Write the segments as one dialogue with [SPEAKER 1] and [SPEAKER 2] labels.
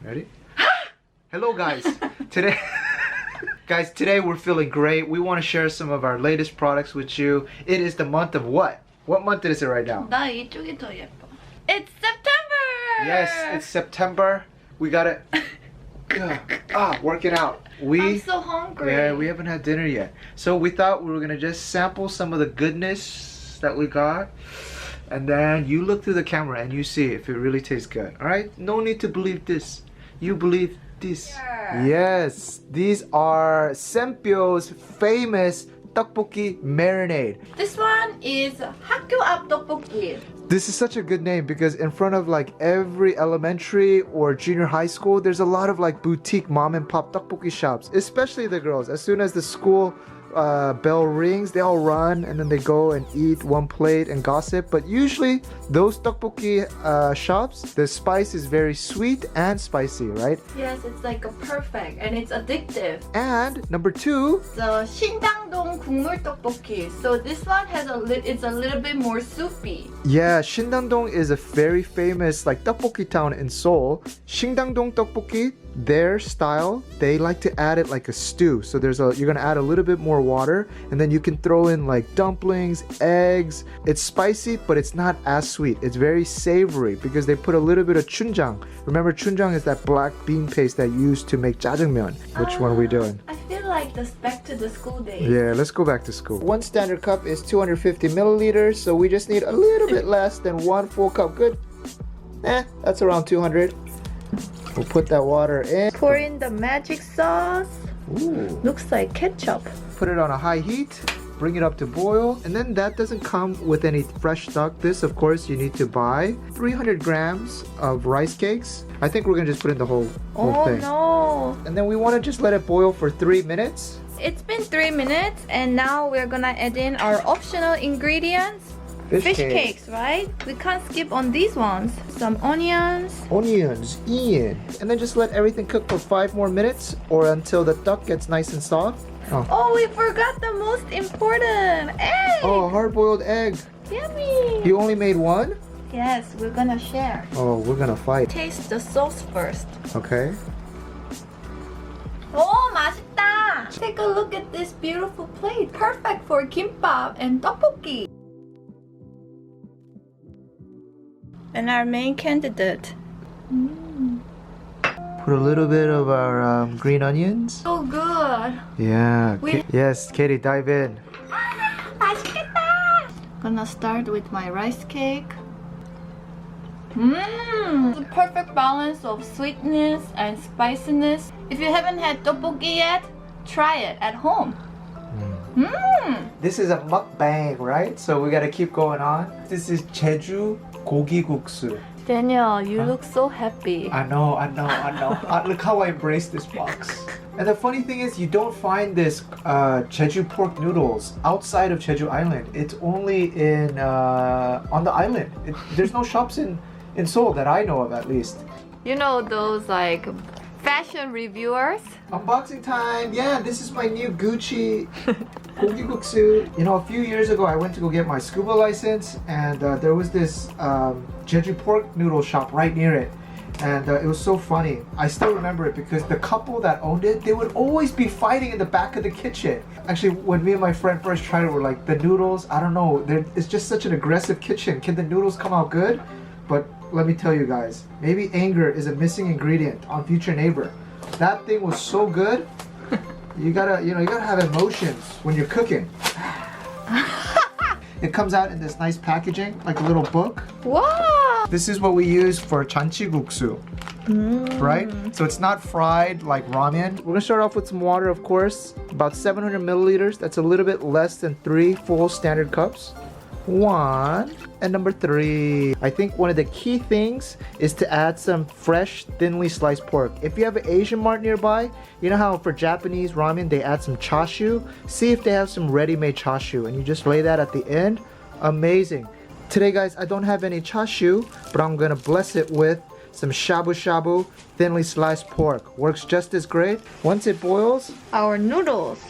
[SPEAKER 1] Ready? Hello guys. Today today we're feeling great. We want to share some of our latest products with you. It is the month of what? What month is it right now?
[SPEAKER 2] 나 이쪽이 더 예뻐. It's September!
[SPEAKER 1] Yes, it's September. We gotta working out.
[SPEAKER 2] I'm so hungry.
[SPEAKER 1] Yeah, we haven't had dinner yet. So we thought we were gonna just sample some of the goodness that we got. And then you look through the camera and you see if it really tastes good. Alright? No need to believe this. You believe this.
[SPEAKER 2] Yeah.
[SPEAKER 1] Yes, these are Sempyo's famous tteokbokki marinade.
[SPEAKER 2] This one is 학교 앞 떡볶이.
[SPEAKER 1] This is such a good name because in front of like every elementary or junior high school, there's a lot of like boutique mom and pop tteokbokki shops, especially the girls. As soon as the school bell rings, they all run and then they go and eat one plate and gossip. But usually those tteokbokki shops, the spice is very sweet and spicy, right?
[SPEAKER 2] Yes, it's like a perfect and it's addictive.
[SPEAKER 1] And number two,
[SPEAKER 2] The 신당동 국물 떡볶이. So this one has it's a little bit more soupy.
[SPEAKER 1] yeah, Shindangdong is a very famous like tteokbokki town in Seoul. Shindangdong tteokbokki, their style, they like to add it like a stew. So you're gonna add a little bit more water and then you can throw in like dumplings, eggs. It's spicy, but it's not as sweet. It's very savory because they put a little bit of chunjang. Remember, chunjang is that black bean paste that you use to make jjajangmyeon. Which one are we doing?
[SPEAKER 2] I feel like this back to the school days.
[SPEAKER 1] Yeah, let's go back to school. One standard cup is 250 milliliters, so we just need a little bit less than one full cup. Good. That's around 200. We'll put that water in.
[SPEAKER 2] Pour in the magic sauce.
[SPEAKER 1] Ooh.
[SPEAKER 2] Looks like ketchup.
[SPEAKER 1] Put it on a high heat. Bring it up to boil. And then that doesn't come with any fresh stock. This, of course, you need to buy 300 grams of rice cakes. I think we're gonna just put in the whole thing.
[SPEAKER 2] No.
[SPEAKER 1] And then we want to just let it boil for 3 minutes.
[SPEAKER 2] It's been 3 minutes and now we're gonna add in our optional ingredients. Fish cakes, right? We can't skip on these ones. Some onions.
[SPEAKER 1] Onions, Ian. And then just let everything cook for 5 more minutes or until the duck gets nice and soft.
[SPEAKER 2] Oh, we forgot the most important egg.
[SPEAKER 1] Oh, hard-boiled egg.
[SPEAKER 2] Yummy.
[SPEAKER 1] You only made one?
[SPEAKER 2] Yes, we're gonna share.
[SPEAKER 1] Oh, we're gonna fight.
[SPEAKER 2] Taste the sauce first.
[SPEAKER 1] Okay.
[SPEAKER 2] Oh, 맛있다. Take a look at this beautiful plate. Perfect for kimbap and tteokbokki. And our main candidate.
[SPEAKER 1] Put a little bit of our green onions.
[SPEAKER 2] So good.
[SPEAKER 1] Yeah.
[SPEAKER 2] We-
[SPEAKER 1] Yes, Katie, dive in.
[SPEAKER 2] 맛있겠다. Gonna start with my rice cake. The perfect balance of sweetness and spiciness. If you haven't had tteokbokki yet, try it at home.
[SPEAKER 1] This is a mukbang, right? So we gotta keep going on. This is Jeju Kogis.
[SPEAKER 2] Daniel, you look so happy.
[SPEAKER 1] I know. Look how I embrace this box. And the funny thing is, you don't find this Jeju pork noodles outside of Jeju Island. It's only in on the island. There's no shops in Seoul that I know of, at least.
[SPEAKER 2] You know those like fashion reviewers?
[SPEAKER 1] Unboxing time. Yeah, this is my new Gucci Kogis. You know, a few years ago, I went to go get my scuba license, and there was this Jeju pork noodle shop right near it. And it was so funny. I still remember it because the couple that owned it, they would always be fighting in the back of the kitchen. Actually, when me and my friend first tried it, we're like, the noodles, I don't know, it's just such an aggressive kitchen. Can the noodles come out good? But let me tell you guys, maybe anger is a missing ingredient on Future Neighbor. That thing was so good. You gotta have emotions when you're cooking. It comes out in this nice packaging, like a little book.
[SPEAKER 2] Wow!
[SPEAKER 1] This is what we use for janchiguksu, right? So it's not fried like ramen. We're gonna start off with some water, of course, about 700 milliliters. That's a little bit less than 3 full standard cups. 1 and number 3. I think one of the key things is to add some fresh, thinly sliced pork. If you have an Asian mart nearby, you know how for Japanese ramen they add some chashu? See if they have some ready-made chashu and you just lay that at the end. Amazing. Today, guys, I don't have any chashu, but I'm gonna bless it with some shabu shabu, thinly sliced pork. Works just as great. Once it boils,
[SPEAKER 2] Our noodles.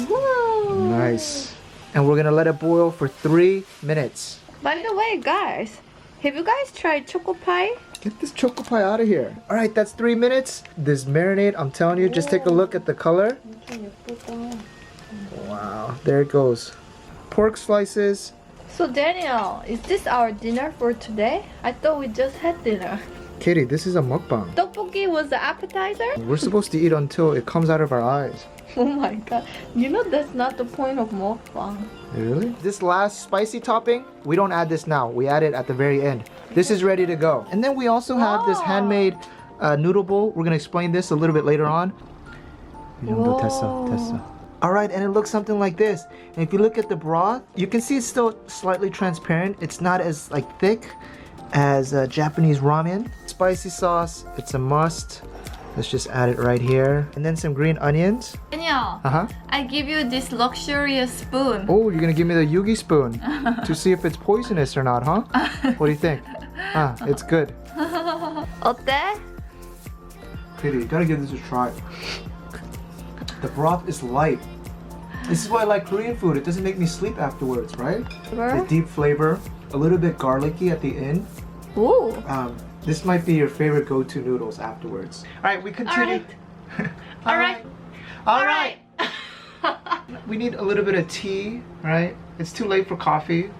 [SPEAKER 2] Woo!
[SPEAKER 1] nice. And we're gonna let it boil for 3 minutes.
[SPEAKER 2] By the way, guys, have you guys tried choco pie?
[SPEAKER 1] Get this choco pie out of here. All right, that's 3 minutes. This marinade, I'm telling you, just take a look at the color. Wow, there it goes. Pork slices.
[SPEAKER 2] So Daniel, is this our dinner for today? I thought we just had dinner.
[SPEAKER 1] Katie, this is a mukbang.
[SPEAKER 2] Topokki was the appetizer?
[SPEAKER 1] We're supposed to eat until it comes out of our eyes.
[SPEAKER 2] Oh my god. You know that's not the point of mukbang.
[SPEAKER 1] Really? This last spicy topping, we don't add this now. We add it at the very end. This is ready to go. And then we also have this handmade noodle bowl. We're gonna explain this a little bit later on. All right, and it looks something like this. And if you look at the broth, you can see it's still slightly transparent. It's not as like thick as Japanese ramen. Spicy sauce, it's a must. Let's just add it right here. And then some green onions.
[SPEAKER 2] Daniel,
[SPEAKER 1] Uh-huh.
[SPEAKER 2] I give you this luxurious spoon.
[SPEAKER 1] Oh, you're gonna give me the Yugi spoon to see if it's poisonous or not, huh? What do you think? It's good.
[SPEAKER 2] 어때?
[SPEAKER 1] Katie, you gotta give this a try. The broth is light. This is why I like Korean food. It doesn't make me sleep afterwards, right? The deep flavor, a little bit garlicky at the end.
[SPEAKER 2] Ooh.
[SPEAKER 1] This might be your favorite go-to noodles afterwards. All right, we continue.
[SPEAKER 2] All right.
[SPEAKER 1] All right. We need a little bit of tea, right? It's too late for coffee.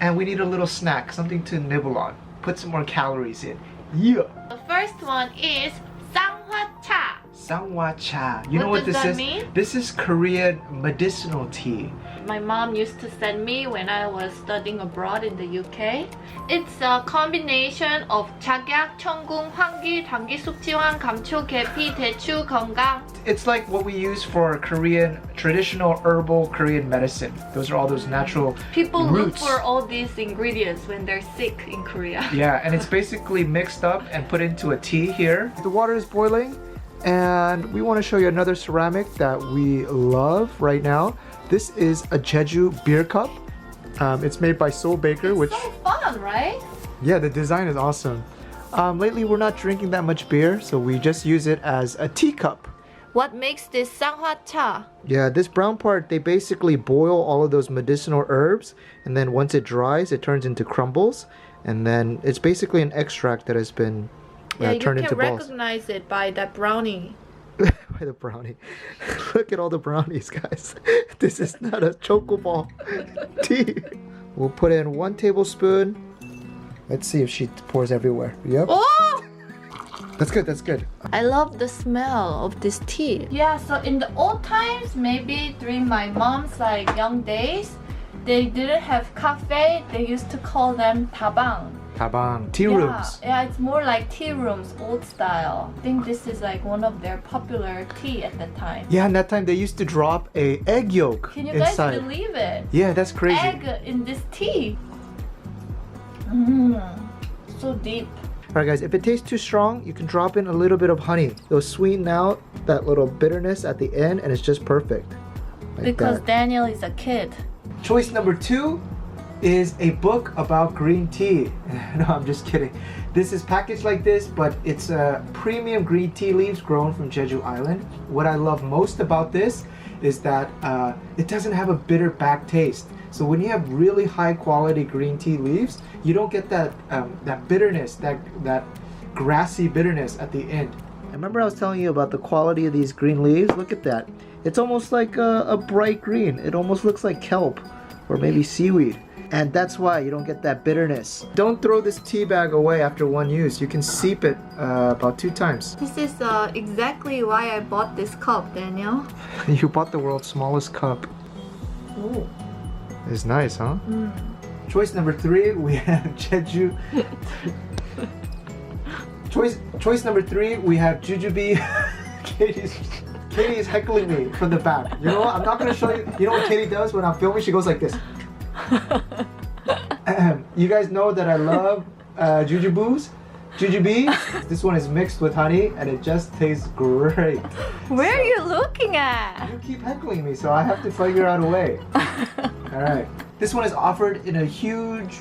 [SPEAKER 1] And we need a little snack, something to nibble on. Put some more calories in. Yeah.
[SPEAKER 2] The first one is 쌍화차.
[SPEAKER 1] Sangwacha. You know what
[SPEAKER 2] does
[SPEAKER 1] this
[SPEAKER 2] that
[SPEAKER 1] is?
[SPEAKER 2] mean?
[SPEAKER 1] This is Korean medicinal tea.
[SPEAKER 2] My mom used to send me when I was studying abroad in the UK. It's a combination of 작약, 청궁, 황기, 당기, 숙지황, 감초, 계피, 대추, 건강.
[SPEAKER 1] It's like what we use for Korean traditional herbal Korean medicine. Those are all those natural
[SPEAKER 2] People
[SPEAKER 1] roots.
[SPEAKER 2] look for all these ingredients when they're sick in Korea.
[SPEAKER 1] Yeah, and it's basically mixed up and put into a tea here. The water is boiling, and we want to show you another ceramic that we love right now. This is a Jeju beer cup. It's made by Soul Baker, which
[SPEAKER 2] So fun, right?
[SPEAKER 1] yeah, the design is awesome. Lately, we're not drinking that much beer, so we just use it as a teacup.
[SPEAKER 2] What makes this 쌍화차?
[SPEAKER 1] Yeah, this brown part, they basically boil all of those medicinal herbs, and then once it dries, it turns into crumbles, and then it's basically an extract that has been turned into balls.
[SPEAKER 2] Recognize it by that brownie.
[SPEAKER 1] By the brownie. Look at all the brownies, guys. This is not a choco ball tea. We'll put in 1 tablespoon. Let's see if she pours everywhere. Yep.
[SPEAKER 2] Oh!
[SPEAKER 1] That's good, that's good.
[SPEAKER 2] I love the smell of this tea. Yeah, so in the old times, maybe during my mom's like young days, they didn't have cafe. They used to call them tabang.
[SPEAKER 1] Tabang. Tea rooms.
[SPEAKER 2] Yeah, it's more like tea rooms, old style. I think this is like one of their popular tea at the time.
[SPEAKER 1] Yeah, and that time they used to drop a egg yolk
[SPEAKER 2] Can you guys
[SPEAKER 1] inside.
[SPEAKER 2] believe it?
[SPEAKER 1] Yeah, that's crazy.
[SPEAKER 2] Egg in this tea. So deep.
[SPEAKER 1] Alright guys, if it tastes too strong, you can drop in a little bit of honey. It'll sweeten out that little bitterness at the end, and it's just perfect. Like
[SPEAKER 2] Because
[SPEAKER 1] that.
[SPEAKER 2] Daniel is a kid.
[SPEAKER 1] Choice number 2 is a book about green tea. No, I'm just kidding. This is packaged like this, but it's premium green tea leaves grown from Jeju Island. What I love most about this is that it doesn't have a bitter back taste. So when you have really high quality green tea leaves, you don't get that that bitterness, that grassy bitterness at the end. I remember I was telling you about the quality of these green leaves. Look at that. It's almost like a bright green. It almost looks like kelp or maybe seaweed. And that's why you don't get that bitterness. Don't throw this tea bag away after one use. You can seep it about 2 times.
[SPEAKER 2] This is exactly why I bought this cup, Daniel.
[SPEAKER 1] You bought the world's smallest cup.
[SPEAKER 2] Ooh.
[SPEAKER 1] It's nice, huh? Choice number 3, we have Jeju. Choice number 3, we have Jujube. Katie is heckling me from the back. You know what? I'm not gonna show you. You know what Katie does when I'm filming? She goes like this. You guys know that I love Jujubes. This one is mixed with honey, and it just tastes great.
[SPEAKER 2] Where are you looking at?
[SPEAKER 1] You keep heckling me, so I have to figure out a way. All right. This one is offered in a huge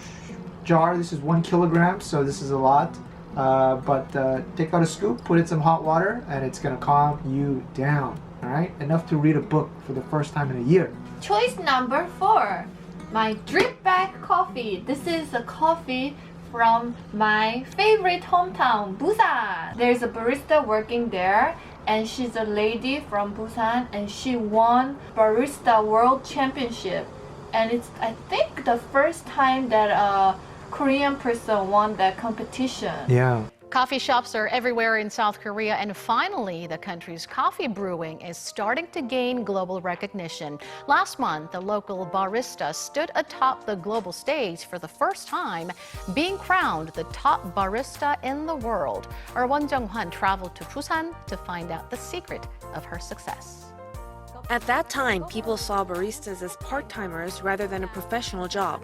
[SPEAKER 1] jar. This is 1 kilogram, so this is a lot. But take out a scoop, put in some hot water, and it's gonna calm you down. All right, enough to read a book for the first time in a year.
[SPEAKER 2] Choice number 4, my drip bag coffee. This is a coffee from my favorite hometown, Busan. There's a barista working there, and she's a lady from Busan, and she won Barista World Championship. And it's, I think, the first time that a Korean person won that competition.
[SPEAKER 1] Yeah.
[SPEAKER 3] Coffee shops are everywhere in South Korea, and finally, the country's coffee brewing is starting to gain global recognition. Last month, the local barista stood atop the global stage for the first time, being crowned the top barista in the world. Our Won Jung-hwan traveled to Busan to find out the secret of her success.
[SPEAKER 4] At that time, people saw baristas as part-timers rather than a professional job.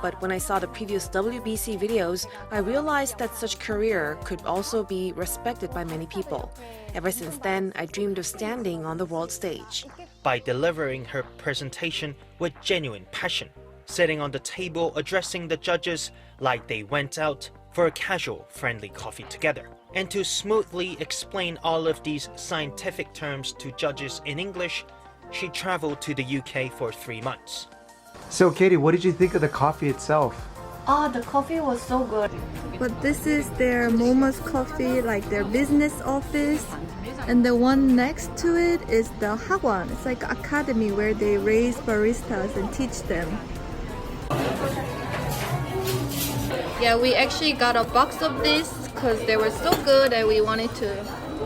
[SPEAKER 4] But when I saw the previous WBC videos, I realized that such career could also be respected by many people. Ever since then, I dreamed of standing on the world stage.
[SPEAKER 5] By delivering her presentation with genuine passion, sitting on the table addressing the judges like they went out for a casual, friendly coffee together, and to smoothly explain all of these scientific terms to judges in English, she traveled to the UK for 3 months.
[SPEAKER 1] So Katie, what did you think of the coffee itself?
[SPEAKER 2] Oh, the coffee was so good.
[SPEAKER 6] But this is their Momo's Coffee, like their business office. And the one next to it is the Hagwon. It's like an academy where they raise baristas and teach them. Yeah, we actually got a box of this because they were so good that we wanted to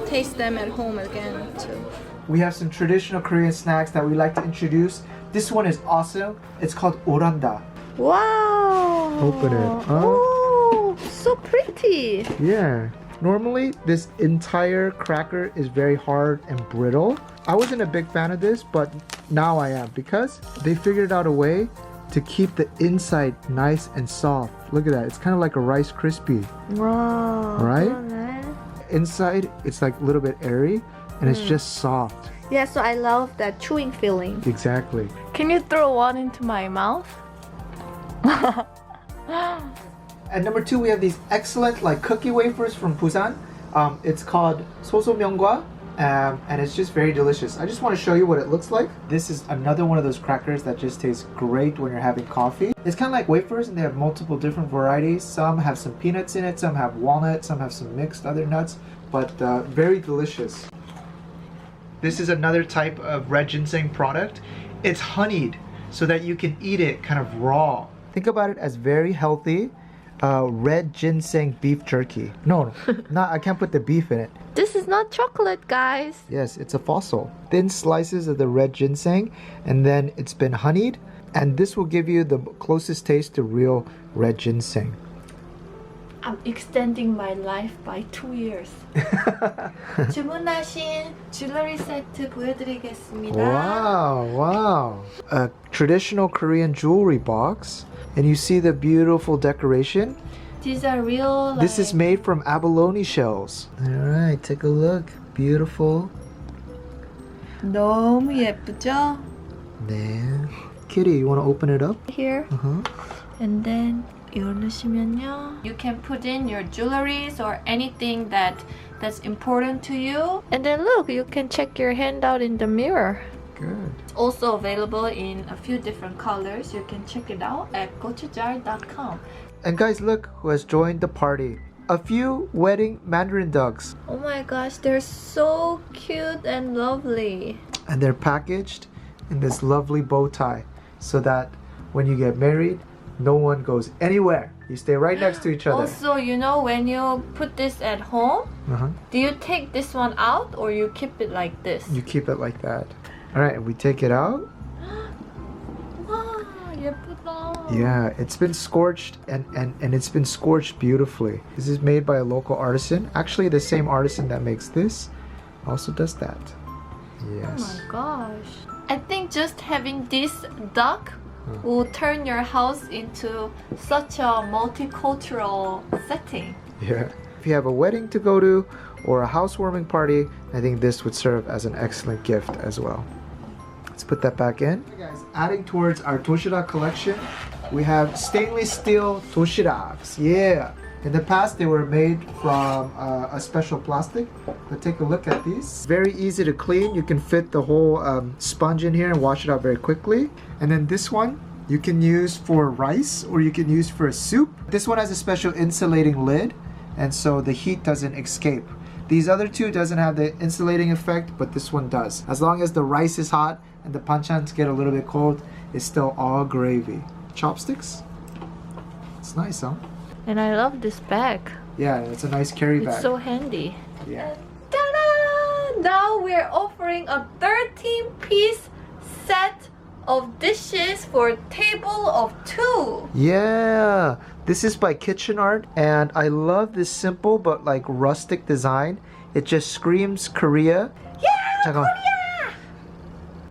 [SPEAKER 6] taste them at home again too.
[SPEAKER 1] We have some traditional Korean snacks that we like to introduce. This one is awesome. It's called oranda.
[SPEAKER 6] Wow!
[SPEAKER 1] Open it.
[SPEAKER 6] Oh, so pretty.
[SPEAKER 1] Yeah. Normally, this entire cracker is very hard and brittle. I wasn't a big fan of this, but now I am because they figured out a way to keep the inside nice and soft. Look at that. It's kind of like a Rice Krispie.
[SPEAKER 6] Wow.
[SPEAKER 1] Right? Inside, it's like a little bit airy and it's just soft.
[SPEAKER 6] Yeah, so I love that chewing feeling.
[SPEAKER 1] Exactly.
[SPEAKER 2] Can you throw one into my mouth?
[SPEAKER 1] At number 2, we have these excellent like cookie wafers from Busan. It's called 소소명과, and it's just very delicious. I just want to show you what it looks like. This is another one of those crackers that just tastes great when you're having coffee. It's kind of like wafers, and they have multiple different varieties. Some have some peanuts in it, some have walnut, some have some mixed other nuts, but very delicious. This is another type of red ginseng product. It's honeyed so that you can eat it kind of raw. Think about it as very healthy red ginseng beef jerky. No, not, I can't put the beef in it.
[SPEAKER 2] This is not chocolate, guys.
[SPEAKER 1] Yes, it's a fossil. Thin slices of the red ginseng, and then it's been honeyed, and this will give you the closest taste to real red ginseng.
[SPEAKER 2] I'm extending my life by 2 years. 주문하신 줄러리 세트 보여드리겠습니다.
[SPEAKER 1] Wow. A traditional Korean jewelry box, and you see the beautiful decoration.
[SPEAKER 2] These are real.
[SPEAKER 1] This is made from abalone shells. All right, take a look. Beautiful.
[SPEAKER 6] 너무 예쁘죠?
[SPEAKER 1] 네. Kitty, you want to open it up?
[SPEAKER 6] Here.
[SPEAKER 2] And then 열으시면요, you can put in your jewelries or anything that's important to you. And then look, you can check your hand out in the mirror.
[SPEAKER 1] Good.
[SPEAKER 2] It's also available in a few different colors. You can check it out at gochujar.com.
[SPEAKER 1] And guys, look who has joined the party. A few wedding mandarin ducks.
[SPEAKER 2] Oh my gosh, they're so cute and lovely.
[SPEAKER 1] And they're packaged in this lovely bow tie so that when you get married, no one goes anywhere. You stay right next to each other.
[SPEAKER 2] Also, you know, when you put this at home, do you take this one out or you keep it like this?
[SPEAKER 1] You keep it like that. All right, we take it out.
[SPEAKER 2] Wow, 예쁘다.
[SPEAKER 1] Yeah, it's been scorched and it's been scorched beautifully. This is made by a local artisan. Actually, the same artisan that makes this also does that. Yes.
[SPEAKER 2] Oh my gosh. I think just having this duck will turn your house into such a multicultural setting.
[SPEAKER 1] Yeah. If you have a wedding to go to or a housewarming party, I think this would serve as an excellent gift as well. Let's put that back in. Hey guys, adding towards our doshirak collection, we have stainless steel doshiraks. Yeah. In the past, they were made from a special plastic, but take a look at these. Very easy to clean. You can fit the whole sponge in here and wash it out very quickly. And then this one You can use for rice or you can use for a soup. This one has a special insulating lid, and so the heat doesn't escape. These other two doesn't have the insulating effect, but this one does. As long as the rice is hot and the panchans get a little bit cold, it's still all gravy. Chopsticks? It's nice, huh?
[SPEAKER 2] And I love this bag.
[SPEAKER 1] Yeah, it's a nice carry bag.
[SPEAKER 2] It's so handy.
[SPEAKER 1] Yeah.
[SPEAKER 2] Ta-da! Now we're offering a 13-piece set of dishes for a table of 2.
[SPEAKER 1] Yeah, this is by Kitchen Art, and I love this simple but like rustic design. It just screams Korea.
[SPEAKER 2] Yeah,
[SPEAKER 1] Korea!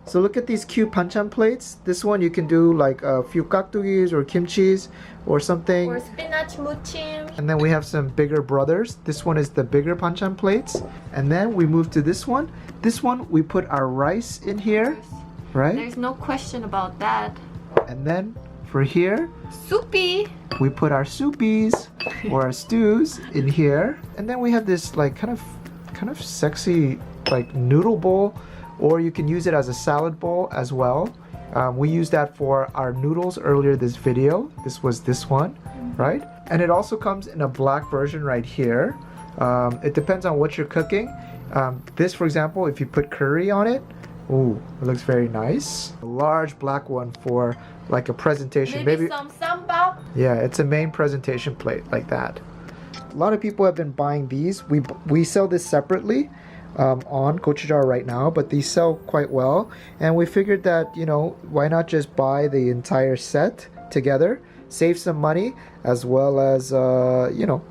[SPEAKER 1] So look at these cute panchan plates. This one you can do like a few kaktugis or kimchis or something.
[SPEAKER 2] Or spinach muchim.
[SPEAKER 1] And then we have some bigger brothers. This one is the bigger panchan plates. And then we move to this one. This one we put our rice in here, right?
[SPEAKER 2] There's no question about that.
[SPEAKER 1] And then for here,
[SPEAKER 2] Soupy.
[SPEAKER 1] we put our soupies or our stews in here. And then we have this like kind of sexy like noodle bowl, or you can use it as a salad bowl as well. We used that for our noodles earlier this video. This was this one, right? And it also comes in a black version right here. It depends on what you're cooking. This, for example, if you put curry on it, ooh, it looks very nice. A large black one for like a presentation.
[SPEAKER 2] Maybe some sambal.
[SPEAKER 1] Yeah, it's a main presentation plate like that. A lot of people have been buying these. We sell this separately on Gochujar right now, but these sell quite well. And we figured that, you know, why not just buy the entire set together, save some money, as well as, you know,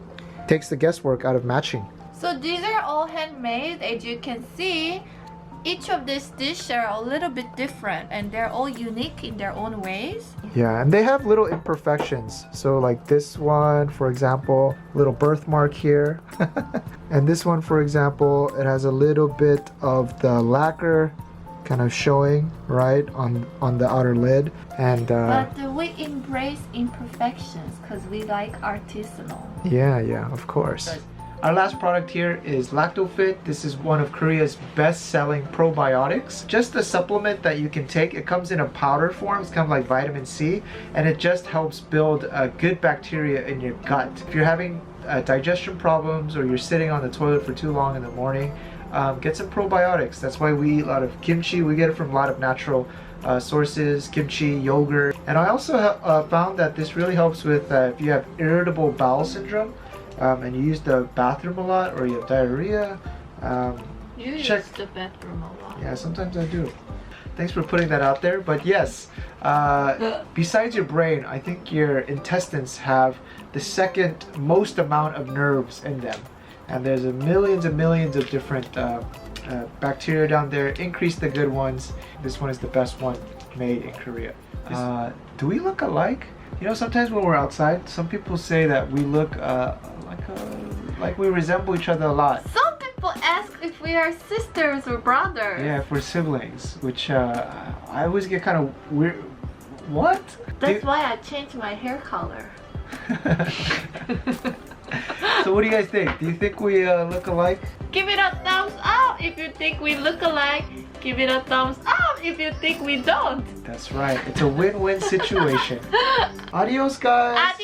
[SPEAKER 1] takes the guesswork out of matching.
[SPEAKER 2] So these are all handmade. As you can see, each of these dishes are a little bit different and they're all unique in their own ways.
[SPEAKER 1] Yeah, and they have little imperfections. So like this one, for example, little birthmark here. And this one, for example, it has a little bit of the lacquer kind of showing, right, on the outer lid. And
[SPEAKER 2] But we embrace imperfections because we like artisanal.
[SPEAKER 1] yeah, of course. Our last product here is Lactofit. This is one of Korea's best-selling probiotics. Just a supplement that you can take. It comes in a powder form. It's kind of like vitamin C, and it just helps build good bacteria in your gut. If you're having digestion problems or you're sitting on the toilet for too long in the morning, get some probiotics. That's why we eat a lot of kimchi. We get it from a lot of natural sources, kimchi, yogurt. And I also found that this really helps with if you have irritable bowel syndrome, and you use the bathroom a lot, or you have diarrhea.
[SPEAKER 2] You
[SPEAKER 1] Check.
[SPEAKER 2] use the bathroom a lot.
[SPEAKER 1] Yeah, sometimes I do. Thanks for putting that out there. But yes, besides your brain, I think your intestines have the second most amount of nerves in them. And there's millions and millions of different bacteria down there. Increase the good ones. This one is the best one made in Korea. Do we look alike? You know, sometimes when we're outside, some people say that we look like we resemble each other a lot.
[SPEAKER 2] Some people ask if we are sisters or brothers.
[SPEAKER 1] Yeah, if we're siblings, which I always get kind of weird. What?
[SPEAKER 2] That's why I changed my hair color.
[SPEAKER 1] So what do you guys think? Do you think we look alike?
[SPEAKER 2] Give it a thumbs up if you think we look alike. Give it a thumbs up if you think we don't.
[SPEAKER 1] That's right. It's a win-win situation. Adios, guys.
[SPEAKER 2] Adios.